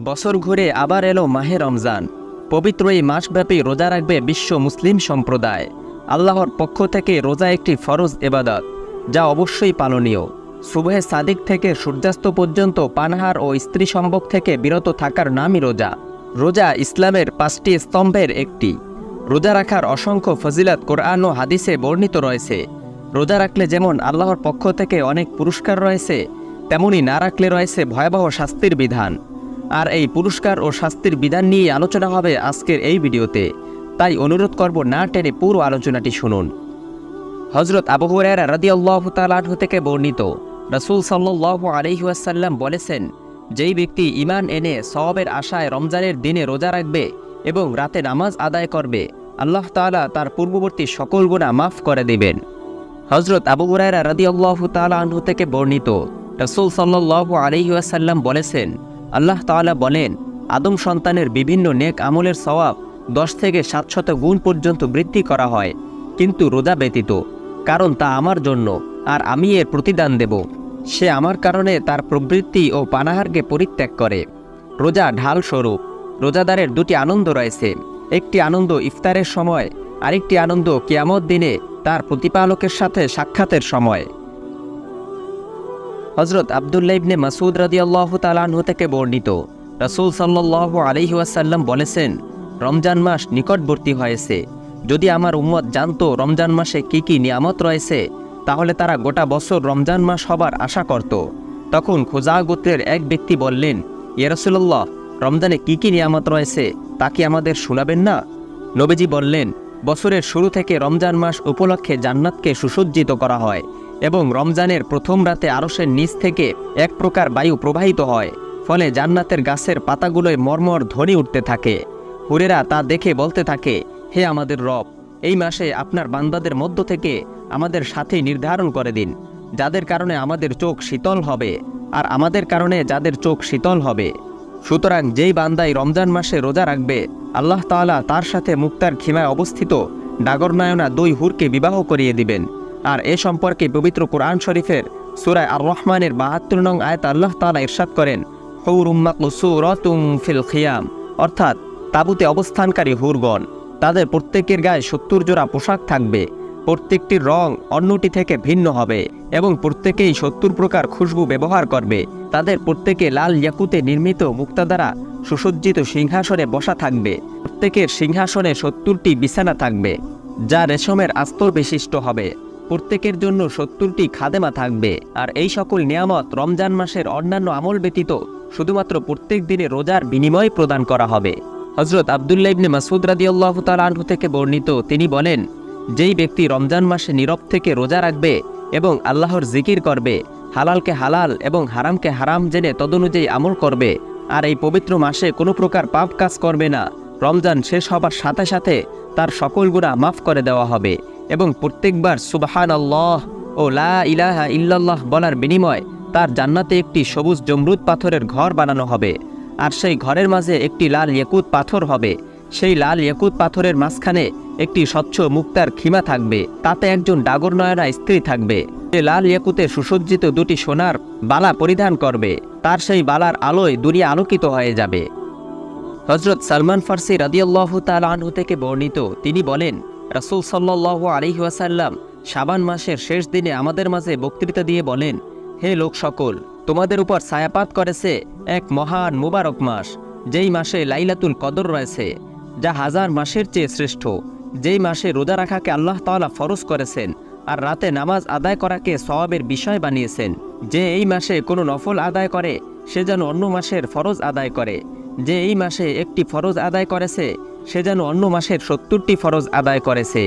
বছর ঘুরে আবার এলো মাহে রমজান। পবিত্র এই মাসব্যাপী রোজা রাখবে বিশ্ব মুসলিম সম্প্রদায়। আল্লাহর পক্ষ থেকে রোজা একটি ফরজ ইবাদত, যা অবশ্যই পালনীয়। সুবহে সাদিক থেকে সূর্যাস্ত পর্যন্ত পানাহার ও স্ত্রী সম্ভোগ থেকে বিরত থাকার নামই রোজা। রোজা ইসলামের 5টি স্তম্ভের একটি। রোজা রাখার অসংখ্য ফজিলত কোরআন ও হাদিসে বর্ণিত রয়েছে। রোজা রাখলে যেমন আল্লাহর পক্ষ থেকে অনেক পুরস্কার রয়েছে, তেমনি না রাখলে রয়েছে ভয়াবহ শাস্তির বিধান। আর এই পুরস্কার ও শাস্তির বিধান নিয়ে আলোচনা হবে আজকের এই ভিডিওতে, তাই অনুরোধ করব না টেনে পুরো আলোচনাটি শুনুন। হযরত আবু হুরায়রা রাদিয়াল্লাহু তাআলা আনহু থেকে বর্ণিত, রাসূল সাল্লাল্লাহু আলাইহি ওয়াসাল্লাম বলেছেন, যেই ব্যক্তি ঈমান এনে সওয়াবের আশায় রমজানের দিনে রোজা রাখবে এবং রাতে নামাজ আদায় করবে, আল্লাহ তাআলা তার পূর্ববর্তী সকল গুনাহ মাফ করে দিবেন। হযরত আবু হুরায়রা রাদিয়াল্লাহু তাআলা আনহু থেকে বর্ণিত, রাসূল সাল্লাল্লাহু আলাইহি ওয়াসাল্লাম বলেছেন, আল্লাহ তাআলা বলেন, আদম সন্তানের বিভিন্ন নেক আমলের সওয়াব 10 থেকে 700 গুণ পর্যন্ত বৃদ্ধি করা হয়, কিন্তু রোজা ব্যতীত, কারণ তা আমার জন্য আর আমি এর প্রতিদান দেব। সে আমার কারণে তার প্রবৃত্তি ও পানাহারকে পরিত্যাগ করে। রোজা ঢাল স্বরূপ। রোজাদারের দুটি আনন্দ রয়েছে, একটি আনন্দ ইফতারের সময়, আরেকটি আনন্দ কিয়ামত দিনে তার প্রতিপালকের সাথে সাক্ষাতের সময়। হযরত আব্দুল্লাহ ইবনে মাসউদ রাদিয়াল্লাহু তাআলা আনহু থেকে বর্ণিত, রাসূল সাল্লাল্লাহু আলাইহি ওয়াসাল্লাম বলেছেন, রমজান মাস নিকটবর্তী হয়েছে। যদি আমার উম্মত জানতো রমজান মাসে কি কি নিয়ামত রয়েছে, তাহলে তারা গোটা বছর রমজান মাস হবার আশা করত। তখন খুজা গোত্রের এক ব্যক্তি বললেন, ইয়া রাসূলুল্লাহ, রমজানে কি কি নিয়ামত রয়েছে তা কি আমাদের শোনাবেন না? নবীজি বললেন, বছরের শুরু থেকে রমজান মাস উপলক্ষে জান্নাতকে সুসজ্জিত করা হয় এবং রমজানের প্রথম রাতে আরশের নিচ থেকে এক প্রকার বায়ু প্রবাহিত হয়, ফলে জান্নাতের গাছের পাতাগুলোয় মর্মর ধ্বনি উঠতে থাকে। হুরেরা তা দেখে বলতে থাকে, হে আমাদের রব, এই মাসে আপনার বান্দাদের মধ্য থেকে আমাদের সাথে নির্ধারণ করে দিন, যাদের কারণে আমাদের চোখ শীতল হবে আর আমাদের কারণে যাদের চোখ শীতল হবে। সুতরাং যেই বান্দাই রমজান মাসে রোজা রাখবে, আল্লাহ তাআলা তার সাথে মুক্তার খিমায় অবস্থিত ডাগরনায়না 2 হুরকে বিবাহ করিয়ে দিবেন। আর এ সম্পর্কে পবিত্র কোরআন শরীফের সূরা আর রহমানের 72 নং আয়াত আল্লাহ তাআলা ইরশাদ করেন, হুরুম মাকসুরাতুম ফিল খিয়াম, অর্থাৎ তাঁবুতে অবস্থানকারী হুরগণ, তাদের প্রত্যেকের গায়ে 70 জোড়া পোশাক থাকবে, প্রত্যেকটির রং অন্যটি থেকে ভিন্ন হবে এবং প্রত্যেকেই 70 প্রকার খুশবু ব্যবহার করবে। তাদের প্রত্যেকে লাল ইয়াকুতে নির্মিত মুক্তা দ্বারা সুসজ্জিত সিংহাসনে বসা থাকবে। প্রত্যেকের সিংহাসনে 70টি বিছানা থাকবে, যা রেশমের আস্তর বিশিষ্ট হবে। প্রত্যেকের জন্য 70টি খাদেমা থাকবে। আর এই সকল নিয়ামত রমজান মাসের অন্যান্য আমল ব্যতীত শুধুমাত্র প্রত্যেক দিনে রোজার বিনিময়ে প্রদান করা হবে। হযরত আব্দুল্লাহ ইবনে মাসউদ রাদিয়াল্লাহু তাআলা আনহু থেকে বর্ণিত, তিনি বলেন, যেই ব্যক্তি রমজান মাসে নীরব থেকে রোজা রাখবে এবং আল্লাহর জিকির করবে, হালালকে হালাল এবং হারামকে হারাম জেনে তদনুযায়ী আমল করবে, আর এই পবিত্র মাসে কোনো প্রকার পাপ কাজ করবে না, রমজান শেষ হবার সাথে সাথে তার সকল গুনাহ মাফ করে দেওয়া হবে এবং প্রত্যেকবার সুবহানাল্লাহ ও লা ইলাহা ইল্লাল্লাহ বলার বিনিময়ে তার জান্নাতে একটি সবুজ জমরুদ পাথরের ঘর বানানো হবে। আর সেই ঘরের মাঝে একটি লাল ইয়াকুত পাথর হবে। সেই লাল ইয়াকুত পাথরের মাঝখানে একটি স্বচ্ছ মুক্তার খিমা থাকবে, তাতে একজন ডাগরনয়না স্ত্রী থাকবে। সে লাল ইয়াকুতে সুসজ্জিত 2টি সোনার বালা পরিধান করবে, তার সেই বালার আলোয় দুনিয়া আলোকিত হয়ে যাবে। হযরত সালমান ফারসি রাদিয়াল্লাহু তাআলা আনহু থেকে বর্ণিত, তিনি বলেন, রাসূল সাল্লাল্লাহু আলাইহি ওয়াসাল্লাম শাবান মাসের শেষ দিনে আমাদের মাঝে বক্তৃতা দিয়ে বলেন, হে লোক সকল, তোমাদের উপর ছায়াপাত করেছে এক মহান মুবারক মাস, যেই মাসে লাইলাতুল কদর রয়েছে, যা 1000 মাসের চেয়ে শ্রেষ্ঠ। যেই মাসে রোজা রাখাকে আল্লাহ তাআলা ফরজ করেছেন আর রাতে নামাজ আদায় করাকে সওয়াবের বিষয় বানিয়েছেন। যে এই মাসে কোনো নফল আদায় করে, সে যেন অন্য মাসের ফরজ আদায় করে। যে এই মাসে একটি ফরজ আদায় করেছে, সে যেন অন্য মাসের 70টি ফরজ আদায় করেছে।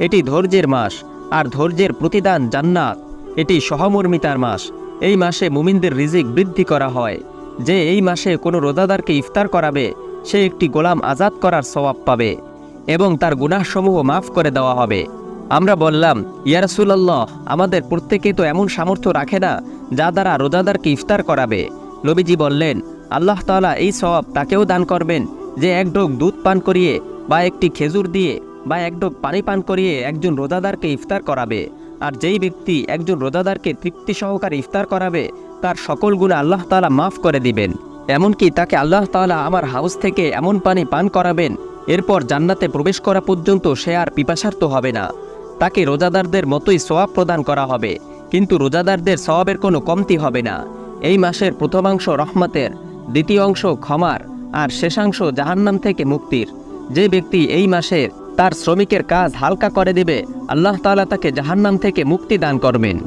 এটি ধৈর্যের মাস, আর ধৈর্যের প্রতিদান জান্নাত। এটি সহমর্মিতার মাস। এই মাসে মুমিনদের রিজিক বৃদ্ধি করা হয়। যে এই মাসে কোনো রোজাদারকে ইফতার করাবে, সে একটি গোলাম আজাদ করার সওয়াব পাবে এবং তার গুনাহসমূহ মাফ করে দেওয়া হবে। আমরা বললাম, ইয়া রাসূলুল্লাহ, আমাদের প্রত্যেকেই তো এমন সামর্থ্য রাখে না যা দ্বারা রোজাদারকে ইফতার করাবে। নবীজি বললেন, আল্লাহ তাআলা এই সওয়াব তাকেও দান করবেন যে এক ঢোক দুধ পান করিয়ে বা একটি খেজুর দিয়ে বা এক ঢোক পানি পান করিয়ে একজন রোজাদারকে ইফতার করাবে। আর যেই ব্যক্তি একজন রোজাদারকে তৃপ্তি সহকারে ইফতার করাবে, তার সকল গুনাহ আল্লাহ তাআলা মাফ করে দিবেন। এমনকি তাকে আল্লাহ তাআলা আমার হাউস থেকে এমন পানি পান করাবেন, এরপর জান্নাতে প্রবেশ করা পর্যন্ত সে আর পিপাসার্ত হবে না। তাকে রোজাদারদের মতোই সওয়াব প্রদান করা হবে, কিন্তু রোজাদারদের সওয়াবের কোনো কমতি হবে না। এই মাসের প্রথমাংশ রহমতের, দ্বিতীয় অংশ ক্ষমার, আর শেষাংশ জাহান্নাম থেকে মুক্তির। যে ব্যক্তি এই মাসের তার শ্রমিকের কাজ হালকা করে দেবে, আল্লাহ তাআলা তাকে জাহান্নাম থেকে মুক্তি দান করবেন।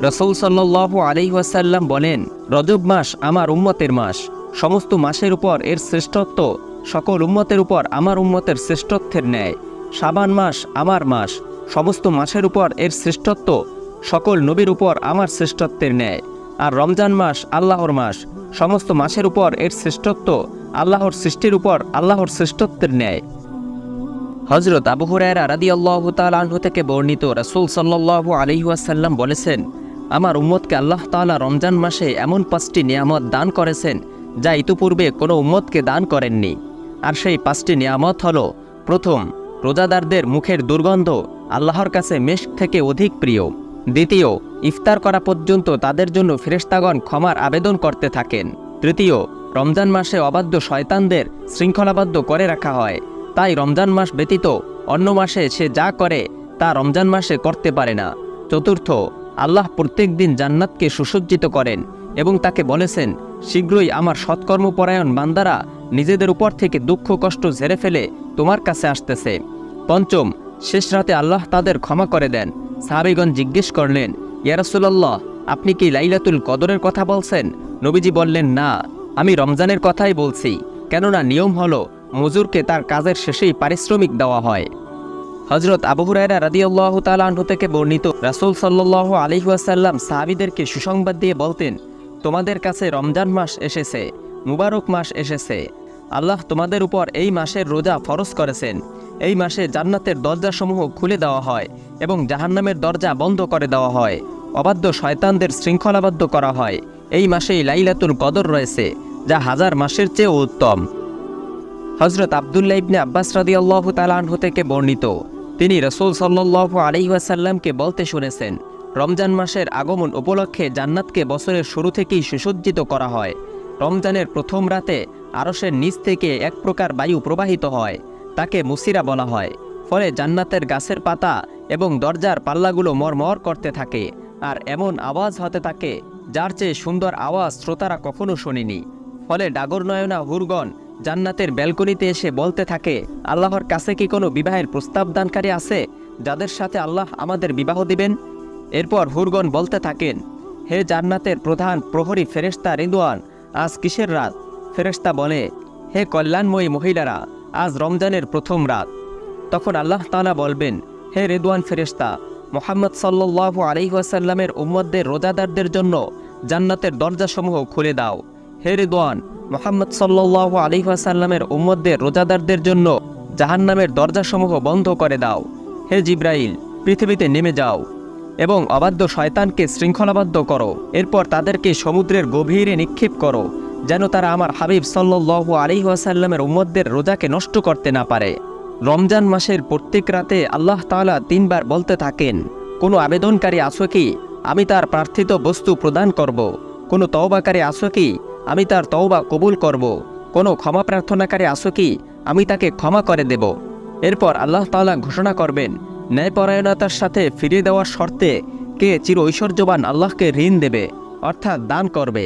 রাসূল সাল্লাল্লাহু আলাইহি ওয়াসাল্লাম বলেন, রজব মাস আমার উম্মতের মাস। সমস্ত মাসের উপর এর শ্রেষ্ঠত্ব সকল উম্মতের উপর আমার উম্মতের শ্রেষ্ঠত্বের ন্যায়। শাবান মাস আমার মাস। সমস্ত মাসের উপর এর শ্রেষ্ঠত্ব সকল নবীর উপর আমার শ্রেষ্ঠত্বের ন্যায়। আর রমজান মাস আল্লাহর মাস। সমস্ত মাসের উপর এর শ্রেষ্ঠত্ব আল্লাহর সৃষ্টির উপর আল্লাহর শ্রেষ্ঠত্বের ন্যায়। হযরত আবু হুরায়রা রাদিয়াল্লাহু তাআলা আনহু থেকে বর্ণিত, রাসূল সাল্লাল্লাহু আলাইহি ওয়াসাল্লাম বলেছেন, আমার উম্মতকে আল্লাহ তাআলা রমজান মাসে এমন 5টি নিয়ামত দান করেছেন যা ইতিপূর্বে কোনো উম্মতকে দান করেননি। আর সেই 5টি নিয়ামত হলো, প্রথম, রোজাদারদের মুখের দুর্গন্ধ আল্লাহর কাছে মেশক থেকে অধিক প্রিয়। দ্বিতীয়, ইফতার করা পর্যন্ত তাদের জন্য ফেরেশতাগণ ক্ষমার আবেদন করতে থাকেন। তৃতীয়, রমজান মাসে অবাধ্য শয়তানদের শৃঙ্খলাবদ্ধ করে রাখা হয়, তাই রমজান মাস ব্যতীত অন্য মাসে সে যা করে তা রমজান মাসে করতে পারে না। চতুর্থ, আল্লাহ প্রত্যেক দিন জান্নাতকে সুসজ্জিত করেন এবং তাকে বলেছেন, শীঘ্রই আমার সৎকর্মপরায়ণ বান্দারা নিজেদের উপর থেকে দুঃখ কষ্ট ঝেড়ে ফেলে তোমার কাছে আসতেছে। পঞ্চম, শেষ রাতে আল্লাহ তাদের ক্ষমা করে দেন। সাহাবীগণ জিজ্ঞেস করলেন, ইয়া রাসূলুল্লাহ, আপনি কি লাইলাতুল কদরের কথা বলছেন? নবীজি বললেন, না, আমি রমজানের কথাই বলছি, কেননা নিয়ম হলো মজুরকে তার কাজের শেষেই পারিশ্রমিক দেওয়া হয়। হযরত আবু হুরায়রা রাদিয়াল্লাহু তাআলা আনহু থেকে বর্ণিত, রাসূল সাল্লাল্লাহু আলাইহি ওয়াসাল্লাম সাহাবীদেরকে সুসংবাদ দিয়ে বলতেন, তোমাদের কাছে রমজান মাস এসেছে, মুবারক মাস এসেছে। আল্লাহ তোমাদের উপর এই মাসের রোজা ফরজ করেছেন। এই মাসে জান্নাতের দরজাসমূহ খুলে দেওয়া হয় এবং জাহান্নামের দরজা বন্ধ করে দেওয়া হয়। অবাধ্য শয়তানদের শৃঙ্খলাবদ্ধ করা হয়। এই মাসেই লাইলাতুল কদর রয়েছে, যা হাজার মাসের চেয়েও উত্তম। হযরত আব্দুল্লাহ ইবনে আব্বাস রাদিয়াল্লাহু তাআলা আনহু থেকে বর্ণিত, তিনি রাসূল সাল্লাল্লাহু আলাইহি ওয়াসাল্লামকে বলতে শুনেছেন, রমজান মাসের আগমন উপলক্ষে জান্নাতকে বছরের শুরু থেকেই সুসজ্জিত করা হয়। রমজানের প্রথম রাতে আরশের নিচ থেকে এক প্রকার বায়ু প্রবাহিত হয়, তাকে মুসিরা বলা হয়। ফলে জান্নাতের গাছের পাতা এবং দরজার পাল্লাগুলো মরমর করতে থাকে, আর এমন আওয়াজ হতে থাকে যার চেয়ে সুন্দর আওয়াজ শ্রোতারা কখনো শোনেনি। ফলে ডাগরনয়না হুরগণ জান্নাতের ব্যালকনিতে এসে বলতে থাকে, আল্লাহর কাছে কি কোনো বিবাহের প্রস্তাব দানকারী আছে, যাদের সাথে আল্লাহ আমাদের বিবাহ দিবেন? এরপর হুরগণ বলতে থাকেন, হে জান্নাতের প্রধান প্রহরী ফেরেশতা রিদওয়ান, আজ কিসের রাত? ফেরেশতা বলে, হে কল্যাণময়ী মহিলারা, আজ রমজানের প্রথম রাত। তখন আল্লাহ তাআলা বলবেন, হে রিদওয়ান ফেরেশতা, মুহাম্মদ সাল্লাল্লাহু আলাইহি ওয়াসাল্লামের উম্মতদের রোজাদারদের জন্য জান্নাতের দরজাসমূহ খুলে দাও। হে রিদওয়ান, মুহাম্মদ সাল্লাল্লাহু আলাইহি ওয়াসাল্লামের উম্মতদের রোজাদারদের জন্য জাহান্নামের দরজাসমূহ বন্ধ করে দাও। হে জিবরাইল, পৃথিবীতে নেমে যাও এবং অবাধ্য শয়তানকে শৃঙ্খলাবদ্ধ করো। এরপর তাদেরকে সমুদ্রের গভীরে নিক্ষেপ করো, যেন তারা আমার হাবিব সাল্লাল্লাহু আলাইহি ওয়াসাল্লামের উম্মতদের রোজাকে নষ্ট করতে না পারে। রমজান মাসের প্রত্যেক রাতে আল্লাহ তাআলা 3 বার বলতে থাকেন, কোনো আবেদনকারী আছো কি? আমি তার প্রার্থিত বস্তু প্রদান করব। কোনো তওবাকারী আছো কি? আমি তার তওবা কবুল করব। কোনো ক্ষমা প্রার্থনাকারী আছো কি? আমি তাকে ক্ষমা করে দেব। এরপর আল্লাহ তাআলা ঘোষণা করবেন, ন্যায়পরায়ণতার সাথে ফিরিয়ে দেওয়ার শর্তে কে চির ঐশ্বর্যবান আল্লাহকে ঋণ দেবে, অর্থাৎ দান করবে।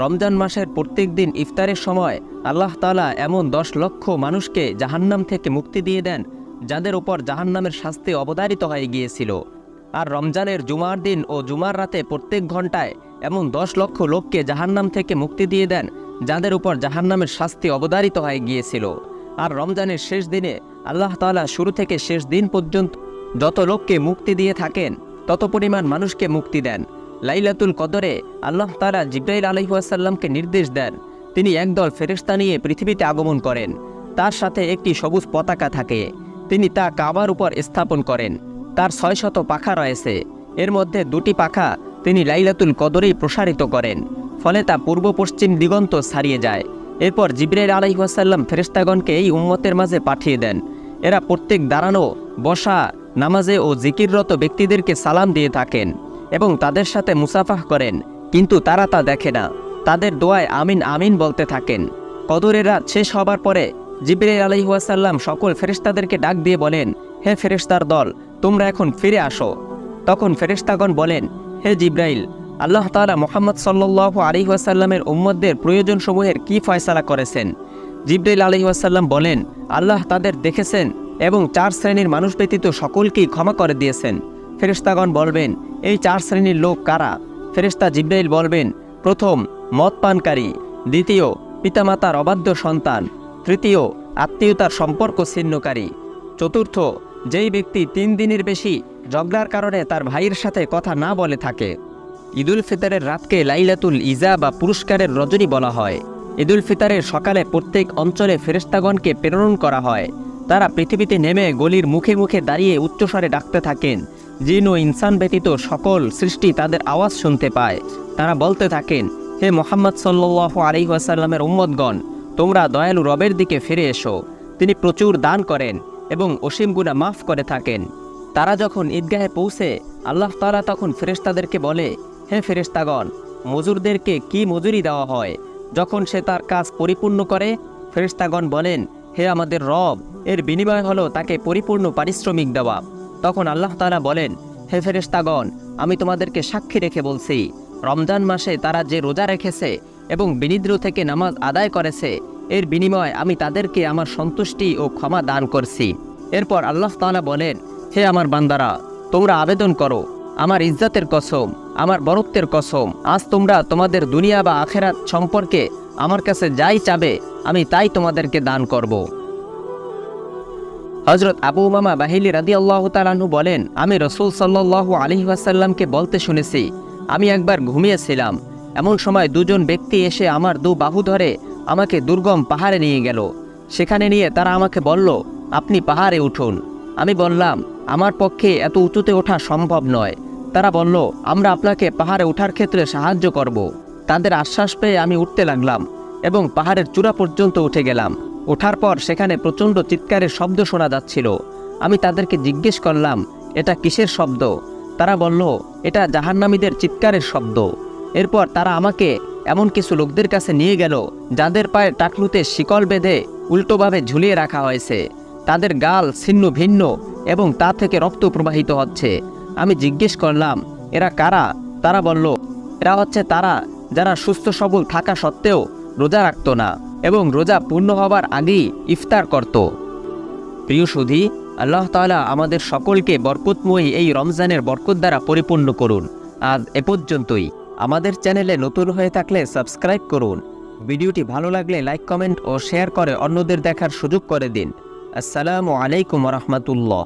রমজান মাসের প্রত্যেক দিন ইফতারের সময় আল্লাহ তাআলা এমন 10 লক্ষ মানুষকে জাহান্নাম থেকে মুক্তি দিয়ে দেন, যাদের উপর জাহান্নামের শাস্তি অবধারিত হয়ে গিয়েছিল। আর রমজানের জুমার দিন ও জুমার রাতে প্রত্যেক ঘন্টায় এমন 10 লক্ষ লোককে জাহান্নাম থেকে মুক্তি দিয়ে দেন, যাদের উপর জাহান্নামের শাস্তি অবধারিত হয়ে গিয়েছিল। আর রমজানের শেষ দিনে আল্লাহ তাআলা শুরু থেকে শেষ দিন পর্যন্ত যত লোককে মুক্তি দিয়ে থাকেন, তত পরিমাণ মানুষকে মুক্তি দেন। লাইলাতুল কদরে আল্লাহ তাআলা জিবরাইল আলাইহিস সালামকে নির্দেশ দেন, তিনি একদল ফেরেশতা নিয়ে পৃথিবীতে আগমন করেন। তার সাথে একটি সবুজ পতাকা থাকে, তিনি তা কাবার উপর স্থাপন করেন। তার 600 পাখা রয়েছে, এর মধ্যে 2টি পাখা তিনি লাইলাতুল কদরেই প্রসারিত করেন, ফলে তা পূর্ব পশ্চিম দিগন্ত ছাড়িয়ে যায়। এরপর জিবরাইল আলাইহিস সালাম ফেরেশতাগণকে এই উম্মতের মাঝে পাঠিয়ে দেন। এরা প্রত্যেক দাঁড়ানো, বসা, নামাজে ও জিকিররত ব্যক্তিদেরকে সালাম দিয়ে থাকেন এবং তাদের সাথে মুসাফাহ করেন, কিন্তু তারা তা দেখে না। তাদের দোয়ায় আমিন আমিন বলতে থাকেন। কদরের রাত শেষ হবার পরে জিবরাইল আলাইহিস সালাম সকল ফেরেশতাদেরকে ডাক দিয়ে বলেন, হে ফেরেশতার দল, তোমরা এখন ফিরে আসো। তখন ফেরেশতাগণ বলেন, হে জিবরাইল, আল্লাহ তাআলা মুহাম্মদ সাল্লাল্লাহু আলাইহি ওয়াসাল্লামের উম্মতদের প্রয়োজনসমূহের কি ফয়সালা করেছেন? জিবরাইল আলাইহিস সালাম বলেন, আল্লাহ তাদের দেখেছেন এবং 4 শ্রেণীর মানুষ ব্যতীত সকলকেই ক্ষমা করে দিয়েছেন। ফেরেশতাগণ বলবেন, এই 4 শ্রেণীর লোক কারা? ফেরেশতা জিবরাইল বলবেন, প্রথম মদ পানকারী, দ্বিতীয় পিতামাতার অবাধ্য সন্তান, তৃতীয় আত্মীয়তার সম্পর্ক ছিন্নকারী, চতুর্থ যেই ব্যক্তি 3 দিনের বেশি ঝগড়ার কারণে তার ভাইয়ের সাথে কথা না বলে থাকে। ঈদুল ফিতরের রাতকে লাইলাতুল ইজা বা পুরস্কারের রজনী বলা হয়। ঈদুল ফিতরের সকালে প্রত্যেক অঞ্চলে ফেরেশতাগণকে প্রেরণ করা হয়। তারা পৃথিবীতে নেমে গলির মুখে মুখে দাঁড়িয়ে উচ্চস্বরে ডাকতে থাকেন। জিন ও ইনসান ব্যতীত সকল সৃষ্টি তাদের আওয়াজ শুনতে পায়। তারা বলতে থাকেন, হে মুহাম্মদ সাল্লাল্লাহু আলাইহি ওয়াসাল্লামের উম্মতগণ, তোমরা দয়ালু রবের দিকে ফিরে এসো। তিনি প্রচুর দান করেন এবং অসীম গুনাহ মাফ করে থাকেন। তারা যখন ঈদগাহে পৌঁছে আল্লাহ তাআলা তখন ফেরেশতাদেরকে বলে, হে ফেরেশতাগণ, মজুরদেরকে কি মজুরি দেওয়া হয় যখন সে তার কাজ পরিপূর্ণ করে? ফেরেশতাগণ বলেন, হে আমাদের রব, এর বিনিময় হলো তাকে পরিপূর্ণ পারিশ্রমিক দেওয়া। তখন আল্লাহ তাআলা বলেন, হে ফেরেশতাগণ, আমি তোমাদেরকে সাক্ষী রেখে বলছি, রমজান মাসে তারা যে রোজা রেখেছে এবং বিনিদ্র থেকে নামাজ আদায় করেছে, এর বিনিময় আমি তাদেরকে আমার সন্তুষ্টি ও ক্ষমা দান করছি। এরপর আল্লাহ তাআলা বলেন, হে আমার বান্দারা, তোমরা আবেদন করো, আমার ইজ্জতের কসম, আমার বরত্বের কসম, আজ তোমরা তোমাদের দুনিয়া বা আখেরাত সম্পর্কে আমার কাছে যাই চাবে আমি তাই তোমাদেরকে দান করব। হযরত আবু উমামা বাহিলি রাদিয়াল্লাহু তাআলা আনহু বলেন, আমি রাসূল সাল্লাল্লাহু আলাইহি ওয়াসাল্লামকে বলতে শুনেছি, আমি একবার ঘুমিয়েছিলাম, এমন সময় 2 জন ব্যক্তি এসে আমার 2 বাহু ধরে আমাকে দুর্গম পাহাড়ে নিয়ে গেল। সেখানে নিয়ে তারা আমাকে বলল, আপনি পাহাড়ে উঠুন। আমি বললাম, আমার পক্ষে এত উঁচুতে ওঠা সম্ভব নয়। তারা বলল, আমরা আপনাকে পাহাড়ে ওঠার ক্ষেত্রে সাহায্য করব। তাদের আশ্বাস পেয়ে আমি উঠতে লাগলাম এবং পাহাড়ের চূড়া পর্যন্ত উঠে গেলাম। ওঠার পর সেখানে প্রচণ্ড চিৎকারের শব্দ শোনা যাচ্ছিল। আমি তাদেরকে জিজ্ঞেস করলাম, এটা কিসের শব্দ? তারা বলল, এটা জাহান্নামীদের চিৎকারের শব্দ। এরপর তারা আমাকে এমন কিছু লোকদের কাছে নিয়ে গেল যাদের পায়ে টাকলুতে শিকল বেঁধে উল্টোভাবে ঝুলিয়ে রাখা হয়েছে। তাদের গাল ছিন্ন ভিন্ন এবং তা থেকে রক্ত প্রবাহিত হচ্ছে। আমি জিজ্ঞেস করলাম, এরা কারা? তারা বলল, এরা হচ্ছে তারা যারা সুস্থ সবল থাকা সত্ত্বেও রোজা রাখত না এবং রোজা পূর্ণ হবার আগেই ইফতার করত। প্রিয় সুধী, আল্লাহ তাআলা আমাদের সকলকে বরকতময়ী এই রমজানের বরকত দ্বারা পরিপূর্ণ করুন। আজ এ পর্যন্তই। আমাদের চ্যানেলে নতুন হয়ে থাকলে সাবস্ক্রাইব করুন। ভিডিওটি ভালো লাগলে লাইক, কমেন্ট ও শেয়ার করে অন্যদের দেখার সুযোগ করে দিন। আসসালামু আলাইকুম ওয়া রাহমাতুল্লাহ।